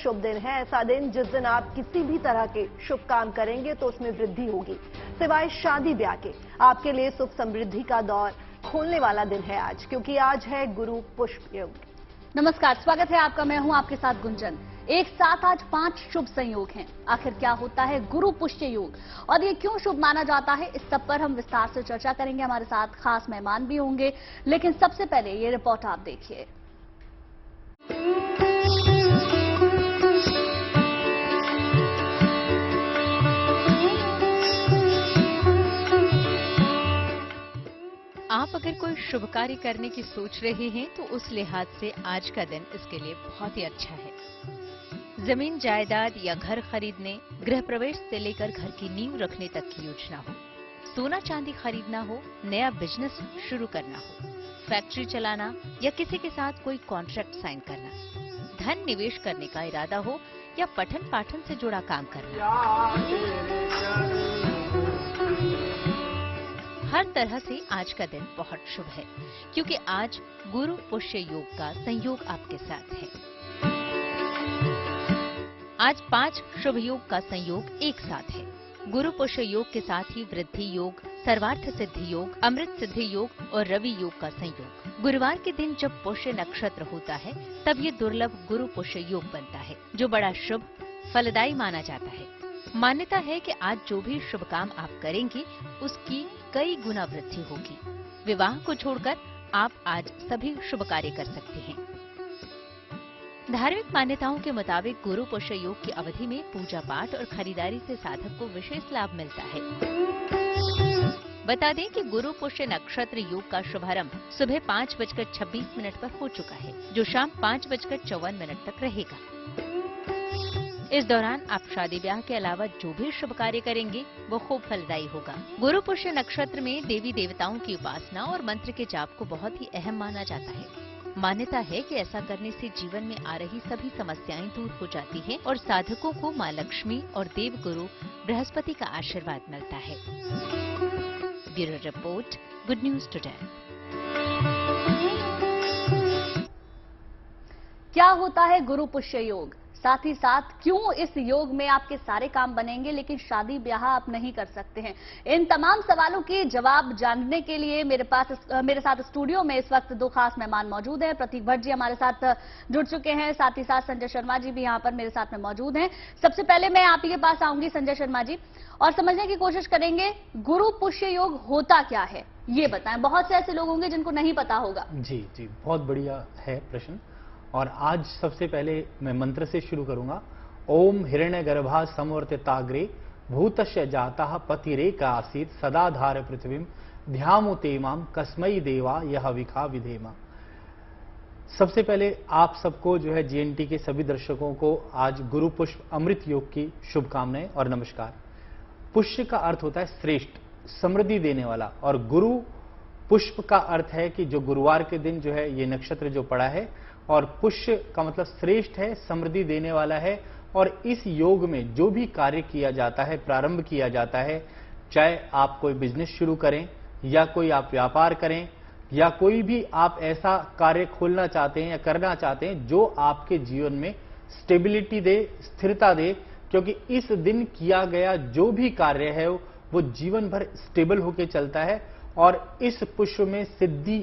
शुभ दिन है, ऐसा दिन जिस दिन आप किसी भी तरह के शुभ काम करेंगे तो उसमें वृद्धि होगी। सिवाय शादी ब्याह के आपके लिए सुख समृद्धि का दौर खोलने वाला दिन है आज, क्योंकि आज है गुरु पुष्प योग। नमस्कार, स्वागत है आपका। मैं हूं आपके साथ गुंजन। एक साथ आज 5 शुभ संयोग हैं। आखिर क्या होता है गुरु पुष्य योग और ये क्यों शुभ माना जाता है, इस सब पर हम विस्तार से चर्चा करेंगे। हमारे साथ खास मेहमान भी होंगे, लेकिन सबसे पहले ये रिपोर्ट आप देखिए। आप अगर कोई शुभ कार्य करने की सोच रहे हैं तो उस लिहाज से आज का दिन इसके लिए बहुत ही अच्छा है। जमीन जायदाद या घर खरीदने, गृह प्रवेश से लेकर घर की नींव रखने तक की योजना हो, सोना चांदी खरीदना हो, नया बिजनेस शुरू करना हो, फैक्ट्री चलाना या किसी के साथ कोई कॉन्ट्रैक्ट साइन करना, धन निवेश करने का इरादा हो या पठन पाठन से जुड़ा काम करना, हर तरह से आज का दिन बहुत शुभ है, क्योंकि आज गुरु पुष्य योग का संयोग आपके साथ है। आज 5 शुभ योग का संयोग एक साथ है। गुरु पुष्य योग के साथ ही वृद्धि योग, सर्वार्थ सिद्धि योग, अमृत सिद्धि योग और रवि योग का संयोग। गुरुवार के दिन जब पुष्य नक्षत्र होता है तब ये दुर्लभ गुरु पुष्य योग बनता है, जो बड़ा शुभ फलदायी माना जाता है। मान्यता है कि आज जो भी शुभ काम आप करेंगे उसकी कई गुना वृद्धि होगी। विवाह को छोड़कर आप आज सभी शुभ कार्य कर सकते हैं। धार्मिक मान्यताओं के मुताबिक गुरु पुष्य योग की अवधि में पूजा पाठ और खरीदारी से साधक को विशेष लाभ मिलता है। बता दें कि गुरु पुष्य नक्षत्र योग का शुभारंभ सुबह 5:26 पर हो चुका है, जो शाम 5:54 तक रहेगा। इस दौरान आप शादी ब्याह के अलावा जो भी शुभ कार्य करेंगे वो खूब फलदायी होगा। गुरु पुष्य नक्षत्र में देवी देवताओं की उपासना और मंत्र के जाप को बहुत ही अहम माना जाता है। मान्यता है कि ऐसा करने से जीवन में आ रही सभी समस्याएं दूर हो जाती हैं और साधकों को मां लक्ष्मी और देव गुरु बृहस्पति का आशीर्वाद मिलता है। Bureau report, good news today. क्या होता है गुरु पुष्य योग, साथ ही साथ क्यों इस योग में आपके सारे काम बनेंगे लेकिन शादी ब्याह आप नहीं कर सकते हैं, इन तमाम सवालों के जवाब जानने के लिए मेरे साथ स्टूडियो में इस वक्त 2 खास मेहमान मौजूद हैं। प्रतीक भट्ट जी हमारे साथ जुड़ चुके हैं, साथ ही साथ संजय शर्मा जी भी यहां पर मेरे साथ में मौजूद हैं। सबसे पहले मैं आप ही के पास आऊंगी संजय शर्मा जी, और समझने की कोशिश करेंगे गुरु पुष्य योग होता क्या है, ये बताएं। बहुत से ऐसे लोग होंगे जिनको नहीं पता होगा। जी, बहुत बढ़िया है प्रश्न। और आज सबसे पहले मैं मंत्र से शुरू करूंगा। ओम हिरण्यगर्भा समवर्तिताग्रे भूतस्य जाता पतिरेक आसीत् सदाधार पृथ्वीम ध्यामुते माम कस्मै देवा यह विखा विधेमा। सबसे पहले आप सबको जो है जीएनटी के सभी दर्शकों को आज गुरु पुष्प अमृत योग की शुभकामनाएं और नमस्कार। पुष्य का अर्थ होता है श्रेष्ठ, समृद्धि देने वाला, और गुरु पुष्प का अर्थ है कि जो गुरुवार के दिन जो है ये नक्षत्र जो पड़ा है, और पुष्य का मतलब श्रेष्ठ है, समृद्धि देने वाला है। और इस योग में जो भी कार्य किया जाता है, प्रारंभ किया जाता है, चाहे आप कोई बिजनेस शुरू करें या कोई आप व्यापार करें या कोई भी आप ऐसा कार्य खोलना चाहते हैं या करना चाहते हैं जो आपके जीवन में स्टेबिलिटी दे, स्थिरता दे, क्योंकि इस दिन किया गया जो भी कार्य है वो जीवन भर स्टेबल होकर चलता है। और इस पुष्प में सिद्धि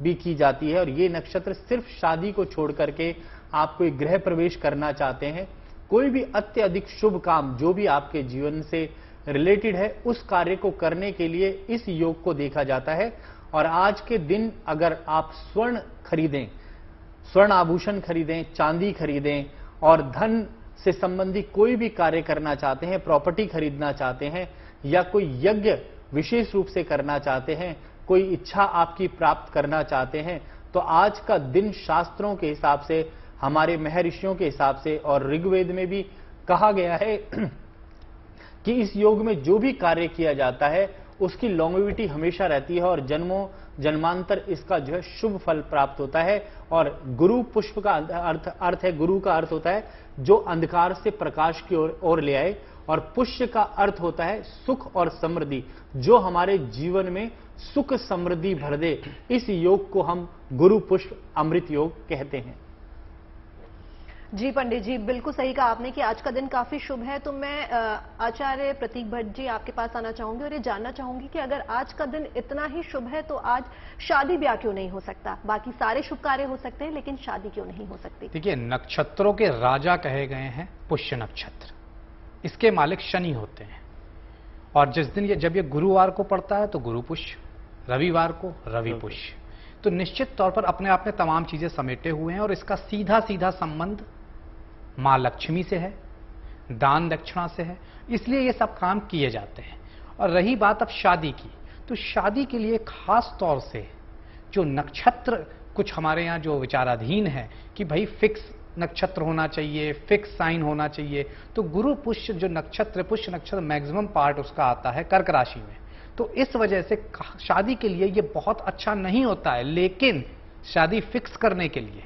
भी की जाती है। और ये नक्षत्र सिर्फ शादी को छोड़ करके आप कोई गृह प्रवेश करना चाहते हैं, कोई भी अत्यधिक शुभ काम जो भी आपके जीवन से रिलेटेड है, उस कार्य को करने के लिए इस योग को देखा जाता है। और आज के दिन अगर आप स्वर्ण खरीदें, स्वर्ण आभूषण खरीदें, चांदी खरीदें और धन से संबंधित कोई भी कार्य करना चाहते हैं, प्रॉपर्टी खरीदना चाहते हैं या कोई यज्ञ विशेष रूप से करना चाहते हैं, कोई इच्छा आपकी प्राप्त करना चाहते हैं, तो आज का दिन शास्त्रों के हिसाब से, हमारे महर्षियों के हिसाब से और ऋग्वेद में भी कहा गया है कि इस योग में जो भी कार्य किया जाता है उसकी लॉन्गेविटी हमेशा रहती है और जन्मों जन्मांतर इसका जो है शुभ फल प्राप्त होता है। और गुरु पुष्प का अर्थ है, गुरु का अर्थ होता है जो अंधकार से प्रकाश की ओर ले आए, और पुष्य का अर्थ होता है सुख और समृद्धि, जो हमारे जीवन में सुख समृद्धि भर दे। इस योग को हम गुरु पुष्प अमृत योग कहते हैं। जी पंडित जी, बिल्कुल सही कहा आपने कि आज का दिन काफी शुभ है। तो मैं आचार्य प्रतीक भट्ट जी आपके पास आना चाहूंगी और ये जानना चाहूंगी कि अगर आज का दिन इतना ही शुभ है तो आज शादी ब्याह क्यों नहीं हो सकता? बाकी सारे शुभ कार्य हो सकते हैं लेकिन शादी क्यों नहीं हो सकती? देखिए, नक्षत्रों के राजा कहे गए हैं पुष्य नक्षत्र, इसके मालिक शनि होते हैं। और जिस दिन जब ये गुरुवार को पड़ता है तो गुरु पुष्य, रविवार को रवि पुष्य, तो निश्चित तौर पर अपने आप में तमाम चीजें समेटे हुए हैं और इसका सीधा सीधा संबंध मां लक्ष्मी से है, दान दक्षिणा से है, इसलिए ये सब काम किए जाते हैं। और रही बात अब शादी की, तो शादी के लिए खास तौर से जो नक्षत्र कुछ हमारे यहाँ जो विचाराधीन है कि भाई फिक्स नक्षत्र होना चाहिए, फिक्स साइन होना चाहिए, तो गुरु पुष्य जो नक्षत्र, पुष्य नक्षत्र मैक्सिमम पार्ट उसका आता है कर्क राशि में, तो इस वजह से शादी के लिए ये बहुत अच्छा नहीं होता है। लेकिन शादी फिक्स करने के लिए,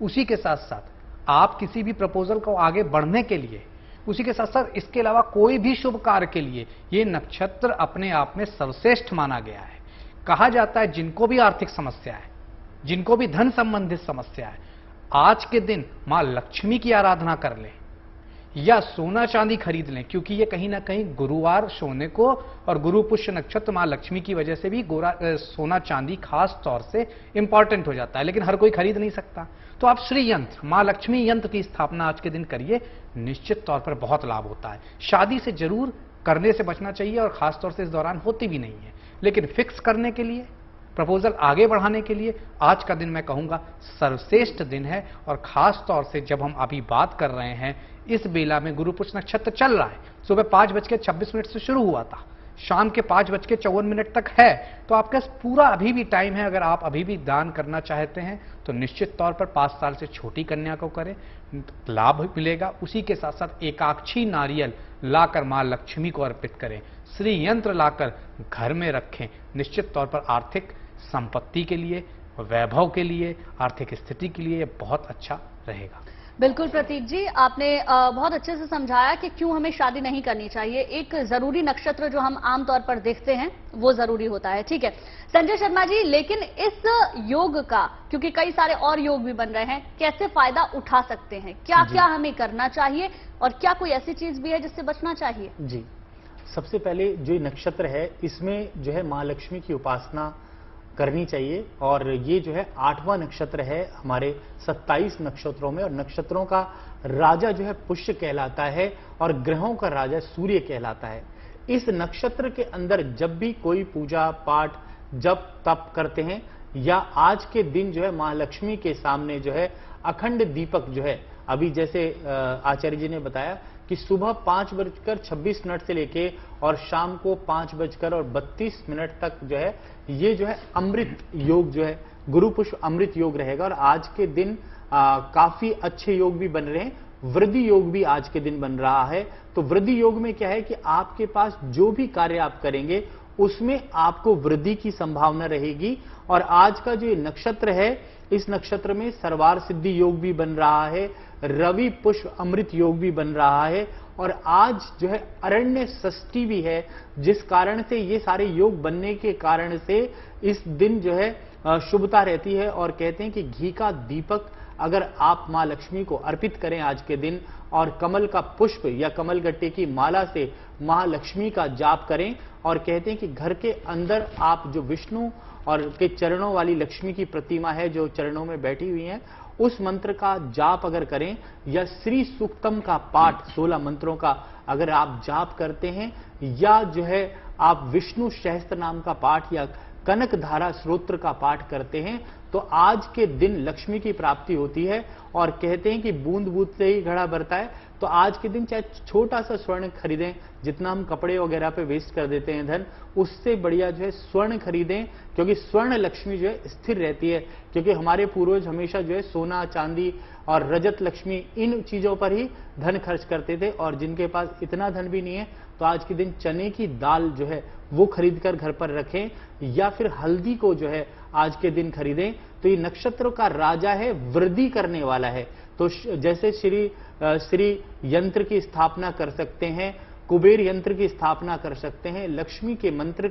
उसी के साथ साथ आप किसी भी प्रपोजल को आगे बढ़ने के लिए, उसी के साथ साथ इसके अलावा कोई भी शुभ कार्य के लिए ये नक्षत्र अपने आप में सर्वश्रेष्ठ माना गया है। कहा जाता है जिनको भी आर्थिक समस्या है, जिनको भी धन संबंधित समस्या है, आज के दिन मां लक्ष्मी की आराधना कर लें या सोना चांदी खरीद लें, क्योंकि ये कहीं ना कहीं गुरुवार सोने को और गुरु पुष्य नक्षत्र मां लक्ष्मी की वजह से भी सोना चांदी खास तौर से इंपॉर्टेंट हो जाता है। लेकिन हर कोई खरीद नहीं सकता, तो आप श्री यंत्र, मां लक्ष्मी यंत्र की स्थापना आज के दिन करिए, निश्चित तौर पर बहुत लाभ होता है। शादी से जरूर करने से बचना चाहिए और खासतौर से इस दौरान होती भी नहीं है, लेकिन फिक्स करने के लिए, प्रपोजल आगे बढ़ाने के लिए आज का दिन मैं कहूंगा सर्वश्रेष्ठ दिन है। और खास तौर से जब हम अभी बात कर रहे हैं, इस बेला में गुरु पुष्य नक्षत्र चल रहा है, सुबह 5:26 से शुरू हुआ था, शाम के 5:54 तक है, तो आपके पास पूरा अभी भी टाइम है। अगर आप अभी भी दान करना चाहते हैं तो निश्चित तौर पर 5 साल से छोटी कन्या को करें, लाभ मिलेगा। उसी के साथ साथ एकाक्षी नारियल लाकर मां लक्ष्मी को अर्पित करें, श्री यंत्र लाकर घर में रखें, निश्चित तौर पर आर्थिक संपत्ति के लिए, वैभव के लिए, आर्थिक स्थिति के लिए बहुत अच्छा रहेगा। बिल्कुल प्रतीक जी, आपने बहुत अच्छे से समझाया कि क्यों हमें शादी नहीं करनी चाहिए। एक जरूरी नक्षत्र जो हम आमतौर पर देखते हैं वो जरूरी होता है, ठीक है। संजय शर्मा जी, लेकिन इस योग का, क्योंकि कई सारे और योग भी बन रहे हैं, कैसे फायदा उठा सकते हैं? क्या क्या हमें करना चाहिए और क्या कोई ऐसी चीज भी है जिससे बचना चाहिए? जी, सबसे पहले जो ये नक्षत्र है इसमें जो है मां लक्ष्मी की उपासना करनी चाहिए। और ये जो है 8वां नक्षत्र है हमारे 27 नक्षत्रों में, और नक्षत्रों का राजा जो है पुष्य कहलाता है और ग्रहों का राजा सूर्य कहलाता है। इस नक्षत्र के अंदर जब भी कोई पूजा पाठ, जप तप करते हैं, या आज के दिन जो है मां लक्ष्मी के सामने जो है अखंड दीपक जो है, अभी जैसे आचार्य जी ने बताया कि सुबह 5:26 से लेके और शाम को 5:32 तक जो है ये जो है अमृत योग जो है गुरु पुष्य अमृत योग रहेगा। और आज के दिन काफी अच्छे योग भी बन रहे हैं, वृद्धि योग भी आज के दिन बन रहा है। तो वृद्धि योग में क्या है कि आपके पास जो भी कार्य आप करेंगे उसमें आपको वृद्धि की संभावना रहेगी। और आज का जो नक्षत्र है, इस नक्षत्र में सर्वार सिद्धि योग भी बन रहा है, रवि पुष्प अमृत योग भी बन रहा है, और आज जो है अरण्य षष्ठी भी है, जिस कारण से ये सारे योग बनने के कारण से इस दिन जो है शुभता रहती है। और कहते हैं कि घी का दीपक अगर आप मां लक्ष्मी को अर्पित करें आज के दिन, और कमल का पुष्प या कमल गट्टे की माला से महालक्ष्मी का जाप करें, और कहते हैं कि घर के अंदर आप जो विष्णु और के चरणों वाली लक्ष्मी की प्रतिमा है जो चरणों में बैठी हुई है, उस मंत्र का जाप अगर करें, या श्री सूक्तम का पाठ 16 मंत्रों का अगर आप जाप करते हैं, या जो है आप विष्णु सहस्त्र नाम का पाठ या कनक धारा स्त्रोत्र का पाठ करते हैं, तो आज के दिन लक्ष्मी की प्राप्ति होती है। और कहते हैं कि बूंद बूंद से ही घड़ा भरता है, तो आज के दिन चाहे छोटा सा स्वर्ण खरीदें, जितना हम कपड़े वगैरह पे वेस्ट कर देते हैं धन, उससे बढ़िया जो है स्वर्ण खरीदें, क्योंकि स्वर्ण लक्ष्मी जो है स्थिर रहती है। क्योंकि हमारे पूर्वज हमेशा जो है सोना चांदी और रजत लक्ष्मी इन चीजों पर ही धन खर्च करते थे, और जिनके पास इतना धन भी नहीं है तो आज के दिन चने की दाल जो है वो खरीद कर घर पर रखें, या फिर हल्दी को जो है आज के दिन खरीदें। तो ये नक्षत्रों का राजा है, वृद्धि करने वाला है। तो जैसे श्री यंत्र की स्थापना कर सकते हैं, कुबेर यंत्र की स्थापना कर सकते हैं, लक्ष्मी के मंत्र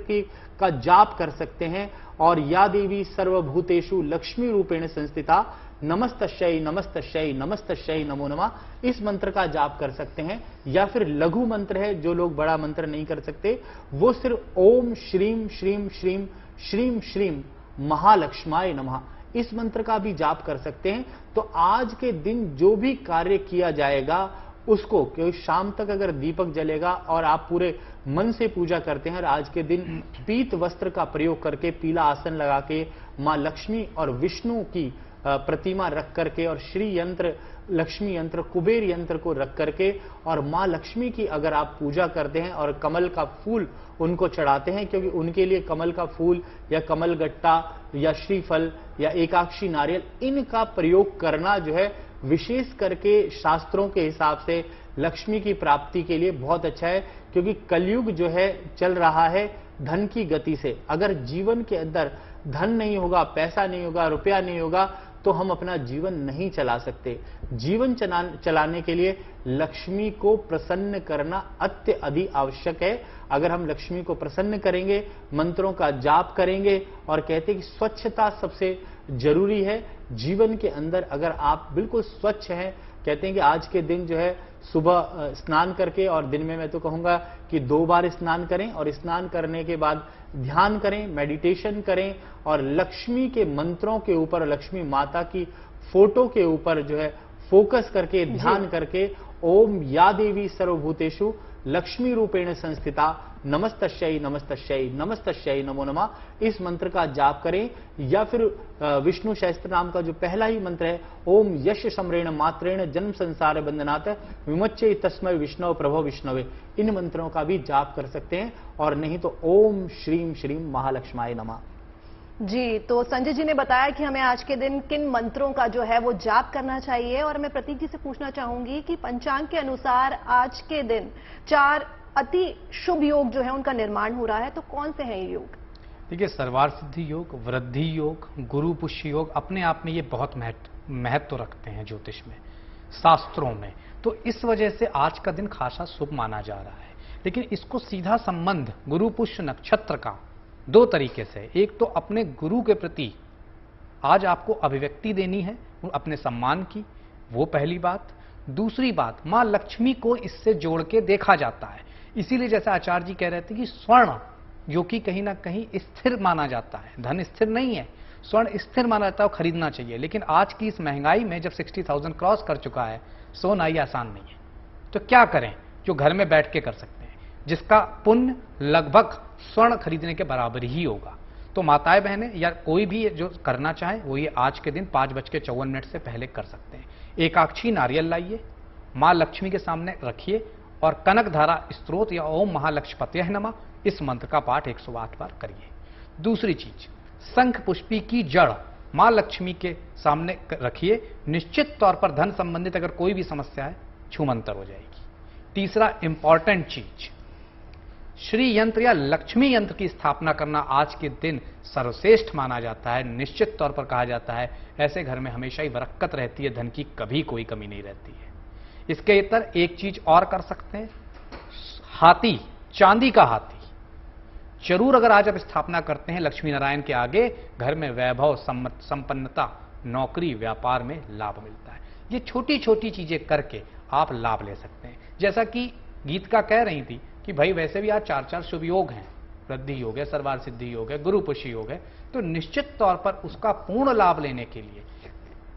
का जाप कर सकते हैं, और या देवी सर्वभूतेषु लक्ष्मी रूपेण संस्थिता, नमस्तश्यै नमस्तश्यै नमस्तश्यै नमो नमः, इस मंत्र का जाप कर सकते हैं। या फिर लघु मंत्र है, जो लोग बड़ा मंत्र नहीं कर सकते, वो सिर्फ ओम श्रीम श्रीम श्रीम श्रीम श्रीम महालक्ष्माय नमः, इस मंत्र का भी जाप कर सकते हैं। तो आज के दिन जो भी कार्य किया जाएगा उसको, क्योंकि शाम तक अगर दीपक जलेगा और आप पूरे मन से पूजा करते हैं और आज के दिन पीत वस्त्र का प्रयोग करके, पीला आसन लगा के मां लक्ष्मी और विष्णु की प्रतिमा रख करके और श्री यंत्र, लक्ष्मी यंत्र, कुबेर यंत्र को रख करके और मां लक्ष्मी की अगर आप पूजा करते हैं और कमल का फूल उनको चढ़ाते हैं, क्योंकि उनके लिए कमल का फूल या कमल गट्टा या श्रीफल या एकाक्षी नारियल, इनका प्रयोग करना जो है विशेष करके शास्त्रों के हिसाब से लक्ष्मी की प्राप्ति के लिए बहुत अच्छा है। क्योंकि कलयुग जो है चल रहा है धन की गति से। अगर जीवन के अंदर धन नहीं होगा, पैसा नहीं होगा, रुपया नहीं होगा, तो हम अपना जीवन नहीं चला सकते। जीवन चलाने के लिए लक्ष्मी को प्रसन्न करना अत्यधिक आवश्यक है। अगर हम लक्ष्मी को प्रसन्न करेंगे, मंत्रों का जाप करेंगे और कहते हैं कि स्वच्छता सबसे जरूरी है जीवन के अंदर। अगर आप बिल्कुल स्वच्छ हैं, कहते हैं कि आज के दिन जो है सुबह स्नान करके, और दिन में मैं तो कहूंगा कि 2 बार स्नान करें, और स्नान करने के बाद ध्यान करें, मेडिटेशन करें और लक्ष्मी के मंत्रों के ऊपर, लक्ष्मी माता की फोटो के ऊपर जो है फोकस करके, ध्यान करके, ओम या देवी सर्वभूतेषु लक्ष्मी रूपेण संस्थिता नमस्तश्यै नमस्तश्यै नमस्तश्यै नमो नमः, इस मंत्र का जाप करें। या फिर विष्णु सहस्त्र नाम का जो पहला ही मंत्र है, ओम यश सम्रेण मात्रेण जन्म संसार बंधनात् विमुच्य तस्मै विष्णु प्रभो विष्णवे, इन मंत्रों का भी जाप कर सकते हैं। और नहीं तो ओम श्रीम श्रीम महालक्ष्माय नमः। जी, तो संजय जी ने बताया कि हमें आज के दिन किन मंत्रों का जो है वो जाप करना चाहिए। और मैं प्रतीक जी से पूछना चाहूंगी कि पंचांग के अनुसार आज के दिन 4 अति शुभ योग जो है उनका निर्माण हो रहा है, तो कौन से हैं ये योग? देखिए, सर्वार्थ सिद्धि योग, वृद्धि योग, गुरु पुष्य योग अपने आप में ये बहुत महत्व रखते हैं ज्योतिष में, शास्त्रों में। तो इस वजह से आज का दिन खासा शुभ माना जा रहा है। लेकिन इसको सीधा संबंध गुरु पुष्य नक्षत्र का 2 तरीके से। एक तो अपने गुरु के प्रति आज आपको अभिव्यक्ति देनी है अपने सम्मान की, वो पहली बात। दूसरी बात, मां लक्ष्मी को इससे जोड़ के देखा जाता है। इसीलिए जैसा आचार्य जी कह रहे थे कि स्वर्ण जो कि कहीं ना कहीं स्थिर माना जाता है, धन स्थिर नहीं है, स्वर्ण स्थिर माना जाता है, खरीदना चाहिए। लेकिन आज की इस महंगाई में जब 60,000 क्रॉस कर चुका है, सोना ही आसान नहीं है। तो क्या करें जो घर में बैठ के कर सकते हैं, जिसका पुण्य लगभग स्वर्ण खरीदने के बराबर ही होगा। तो माताएं बहनें या कोई भी जो करना चाहे वो ये आज के दिन 5:54 से पहले कर सकते हैं। एकाक्षी नारियल लाइए, मां लक्ष्मी के सामने रखिए और कनक धारा स्तोत्र या ओम महालक्ष्मीपतये नमः इस मंत्र का पाठ 108 बार करिए। दूसरी चीज, शंख पुष्पी की जड़ मां लक्ष्मी के सामने रखिए। निश्चित तौर पर धन संबंधित अगर कोई भी समस्या है, छूमंतर हो जाएगी। तीसरा इंपॉर्टेंट चीज, श्री यंत्र या लक्ष्मी यंत्र की स्थापना करना आज के दिन सर्वश्रेष्ठ माना जाता है। निश्चित तौर पर कहा जाता है ऐसे घर में हमेशा ही बरकत रहती है, धन की कभी कोई कमी नहीं रहती है। इसके इतर एक चीज और कर सकते हैं, हाथी, चांदी का हाथी जरूर अगर आज आप स्थापना करते हैं लक्ष्मी नारायण के आगे, घर में वैभव, संपन्नता, नौकरी, व्यापार में लाभ मिलता है। ये छोटी छोटी चीजें करके आप लाभ ले सकते हैं। जैसा कि गीतिका कह रही थी कि भाई वैसे भी आज 4 शुभ योग हैं, वृद्धि योग है, सर्वार्थ सिद्धि योग है, गुरु पुष्य योग है। तो निश्चित तौर पर उसका पूर्ण लाभ लेने के लिए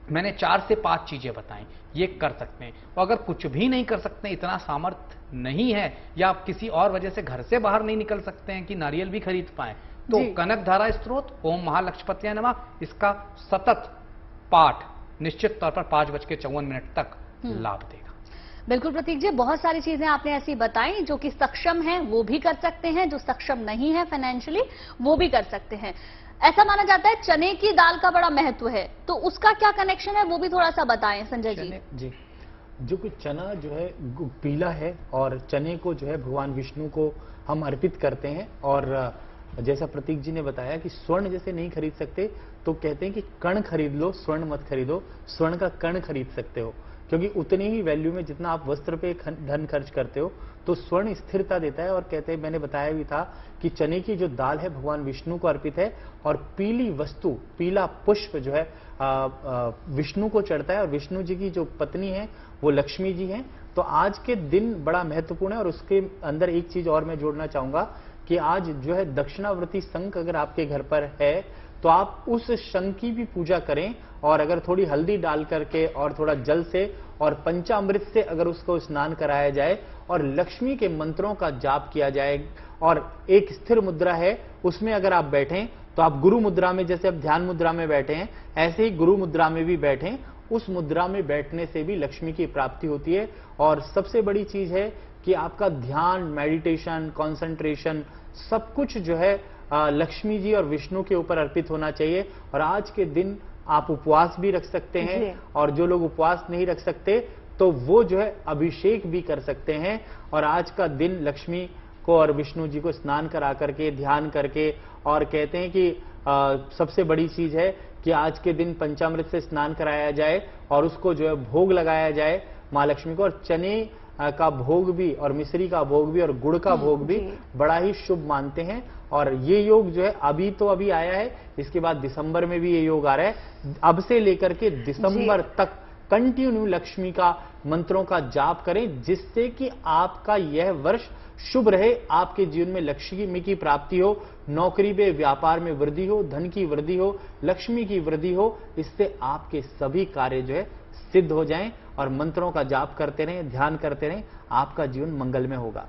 मैंने 4 से 5 चीजें बताई, ये कर सकते हैं। और अगर कुछ भी नहीं कर सकते, इतना सामर्थ्य नहीं है या आप किसी और वजह से घर से बाहर नहीं निकल सकते हैं कि नारियल भी खरीद पाए, तो कनक धारा स्तोत्र ओम महालक्ष्मीपतये नमः इसका सतत पाठ निश्चित तौर पर 5:54 तक लाभ देगा। बिल्कुल प्रतीक जी, बहुत सारी चीजें आपने ऐसी बताई जो कि सक्षम हैं वो भी कर सकते हैं, जो सक्षम नहीं है फाइनेंशियली वो भी कर सकते हैं। ऐसा माना जाता है चने की दाल का बड़ा महत्व है, तो उसका क्या कनेक्शन है वो भी थोड़ा सा बताएं संजय जी। जो कि चना जो है पीला है और चने को जो है भगवान विष्णु को हम अर्पित करते हैं। और जैसा प्रतीक जी ने बताया कि स्वर्ण जैसे नहीं खरीद सकते, तो कहते हैं कि कण खरीद लो, स्वर्ण मत खरीदो, स्वर्ण का कण खरीद सकते हो। क्योंकि उतनी ही वैल्यू में जितना आप वस्त्र पे धन खर्च करते हो, तो स्वर्ण स्थिरता देता है। और कहते हैं, मैंने बताया भी था कि चने की जो दाल है भगवान विष्णु को अर्पित है, और पीली वस्तु, पीला पुष्प जो है विष्णु को चढ़ता है, और विष्णु जी की जो पत्नी है वो लक्ष्मी जी हैं। तो आज के दिन बड़ा महत्वपूर्ण है। और उसके अंदर एक चीज और मैं जोड़ना चाहूंगा कि आज जो है दक्षिणावर्ती शंख अगर आपके घर पर है तो आप उस शंख की भी पूजा करें, और अगर थोड़ी हल्दी डाल करके और थोड़ा जल से और पंचामृत से अगर उसको स्नान कराया जाए और लक्ष्मी के मंत्रों का जाप किया जाए, और एक स्थिर मुद्रा है उसमें अगर आप बैठें तो आप गुरु मुद्रा में, जैसे आप ध्यान मुद्रा में बैठे हैं ऐसे ही गुरु मुद्रा में भी बैठें। उस मुद्रा में बैठने से भी लक्ष्मी की प्राप्ति होती है। और सबसे बड़ी चीज है कि आपका ध्यान, मेडिटेशन, कंसंट्रेशन सब कुछ जो है लक्ष्मी जी और विष्णु के ऊपर अर्पित होना चाहिए। और आज के दिन आप उपवास भी रख सकते हैं, और जो लोग उपवास नहीं रख सकते तो वो जो है अभिषेक भी कर सकते हैं। और आज का दिन लक्ष्मी को और विष्णु जी को स्नान करा करके, ध्यान करके, और कहते हैं कि सबसे बड़ी चीज है कि आज के दिन पंचामृत से स्नान कराया जाए और उसको जो है भोग लगाया जाए माँ लक्ष्मी को। और चने का भोग भी, और मिश्री का भोग भी, और गुड़ का भोग भी बड़ा ही शुभ मानते हैं। और ये योग जो है अभी आया है, इसके बाद दिसंबर में भी ये योग आ रहा है। अब से लेकर के दिसंबर तक कंटिन्यू लक्ष्मी का मंत्रों का जाप करें, जिससे कि आपका यह वर्ष शुभ रहे, आपके जीवन में लक्ष्मी की प्राप्ति हो, नौकरी पे व्यापार में वृद्धि हो, धन की वृद्धि हो, लक्ष्मी की वृद्धि हो। इससे आपके सभी कार्य जो है सिद्ध हो जाएं। और मंत्रों का जाप करते रहें, ध्यान करते रहें, आपका जीवन मंगलमय होगा।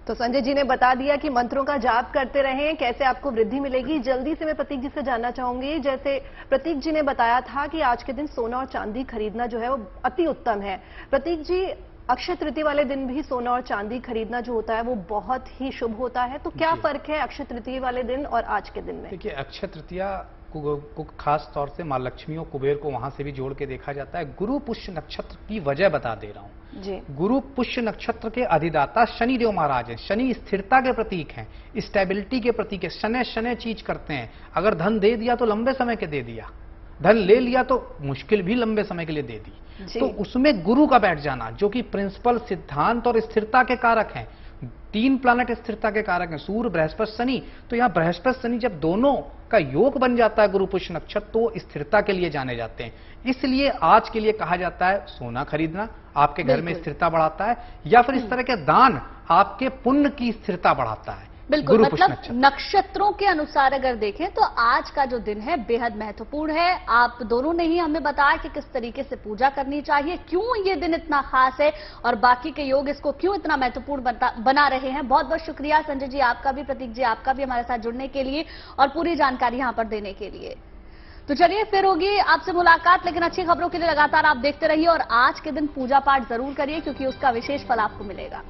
तो संजय जी ने बता दिया कि मंत्रों का जाप करते रहें, कैसे आपको वृद्धि मिलेगी। जल्दी से मैं प्रतीक जी से जानना चाहूंगी, जैसे प्रतीक जी ने बताया था कि आज के दिन सोना और चांदी खरीदना जो है वो अति उत्तम है। प्रतीक जी, अक्षय तृतीया वाले दिन भी सोना और चांदी खरीदना जो होता है वो बहुत ही शुभ होता है, तो क्या फर्क है अक्षय तृतीया वाले दिन और आज के दिन में? देखिए, अक्षय तृतीया को खास तौर से माँ लक्ष्मी और कुबेर को वहां से भी जोड़ के देखा जाता है। गुरु पुष्य नक्षत्र की वजह बता दे रहा हूं जी। गुरु पुष्य नक्षत्र के अधिदाता शनि देव महाराज हैं। शनि स्थिरता के प्रतीक हैं, स्टेबिलिटी के प्रतीक है। शनै शनै चीज करते हैं। अगर धन दे दिया तो लंबे समय के दे दिया, धन ले लिया तो मुश्किल भी लंबे समय के लिए दे दी। तो उसमें गुरु का बैठ जाना, जो कि प्रिंसिपल, सिद्धांत और स्थिरता के कारक हैं। 3 प्लैनेट स्थिरता के कारक हैं, सूर्य, बृहस्पति, शनि। तो यहाँ बृहस्पति शनि जब दोनों का योग बन जाता है गुरु पुष्य नक्षत्र, तो स्थिरता के लिए जाने जाते हैं। इसलिए आज के लिए कहा जाता है सोना खरीदना आपके घर में स्थिरता बढ़ाता है, या फिर इस तरह के दान आपके पुण्य की स्थिरता बढ़ाता है। बिल्कुल, मतलब नक्षत्रों के अनुसार अगर देखें तो आज का जो दिन है बेहद महत्वपूर्ण है। आप दोनों ने ही हमें बताया कि किस तरीके से पूजा करनी चाहिए, क्यों ये दिन इतना खास है, और बाकी के योग इसको क्यों इतना महत्वपूर्ण बना रहे हैं। बहुत बहुत शुक्रिया संजय जी आपका भी, प्रतीक जी आपका भी हमारे साथ जुड़ने के लिए और पूरी जानकारी यहाँ पर देने के लिए। तो चलिए फिर होगी आपसे मुलाकात, लेकिन अच्छी खबरों के लिए लगातार आप देखते रहिए और आज के दिन पूजा पाठ जरूर करिए, क्योंकि उसका विशेष फल आपको मिलेगा।